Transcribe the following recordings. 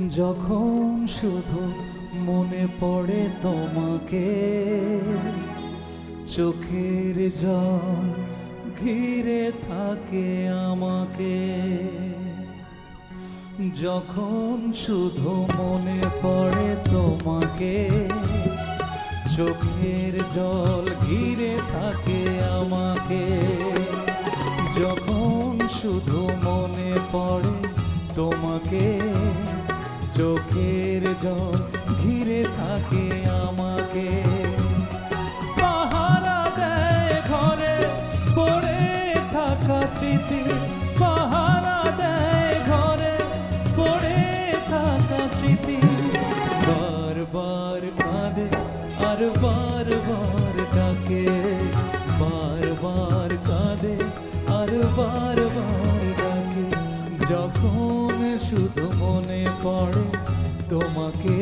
যখন শুধু মনে পড়ে তোমাকে, চোখের জল ঘিরে থাকে আমাকে। যখন শুধু মনে পড়ে তোমাকে, চোখের জল ঘিরে থাকে আমাকে। যখন শুধু মনে পড়ে তোমাকে, চোখের জল ঘিরে থাকে আমাকে। পাহারা দেয় ঘরে পড়ে থাকা স্মৃতি, পাহারা দেয় ঘরে পড়ে থাকা স্মৃতি। বারবার কাঁদে আর বারবার ডাকে, বারবার কাঁদে আর বারবার ডাকে। যখন শুধু মনে পড়ে তোমাকে,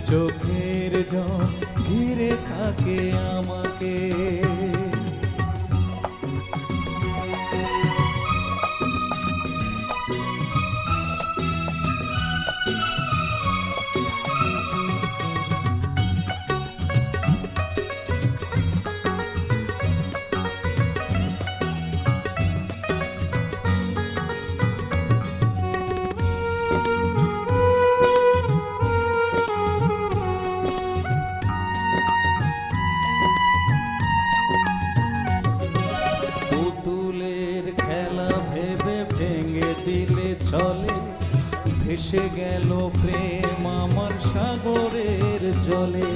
চোখের জল ঘিরে থাকে আমাকে। দিলে চলে ভেসে গেল প্রেম আমার সাগরের জলে।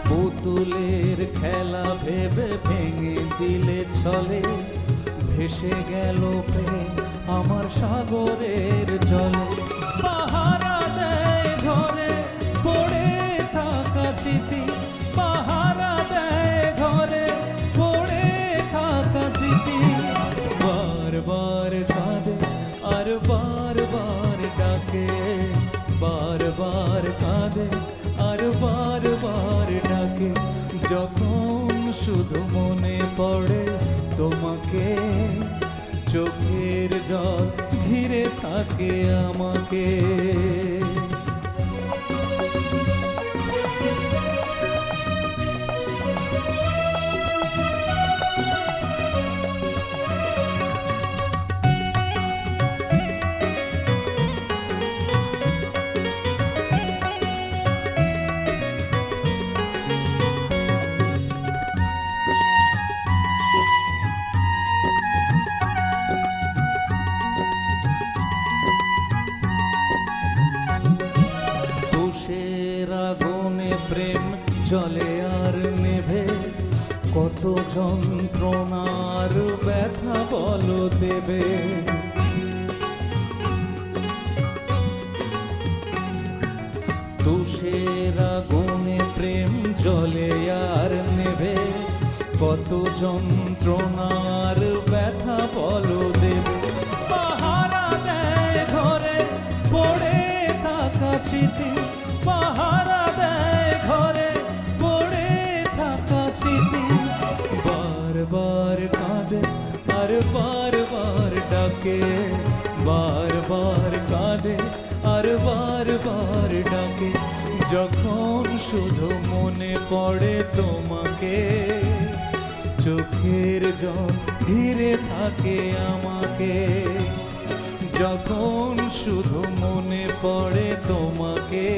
পুতুলের খেলা ভেবে ভেঙে দিলে চলে, ভেসে গেল প্রেম আমার সাগরের জলে। পাহারা দেয় ঘরে পড়ে থাকা স্মৃতি, পাহারা দেয় ঘরে পড়ে থাকা স্মৃতি। বারবার কাঁদে আর বারবার ডাকে, বারবার কাঁদে আর বারবার ডাকে। যখন শুধু মনে পড়ে তোমাকে, চোখের জল ঘিরে থাকে আমাকে। আগুনে প্রেম জলে আর নেভে, কত যন্ত্রণার ব্যথা বলো দেবে। তুষের আগুনে প্রেম জলে আর নেভে, কত যন্ত্রণার ব্যথা বলো দেবে। পাহারা দেয় ঘরে পড়ে থাকা স্মৃতি, পাহারা দেয় ঘরে পড়ে থাকা স্মৃতি। বারবার কাঁদে আর বারবার ডাকে, বারবার কাঁদে আর বারবার ডাকে। যখন শুধু মনে পড়ে তোমাকে, চোখের জল ঘিরে থাকে আমাকে। যখন শুধু মনে পড়ে তোমাকে,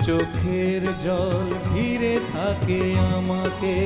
চোখের জল ঘিরে থাকে আমাকে।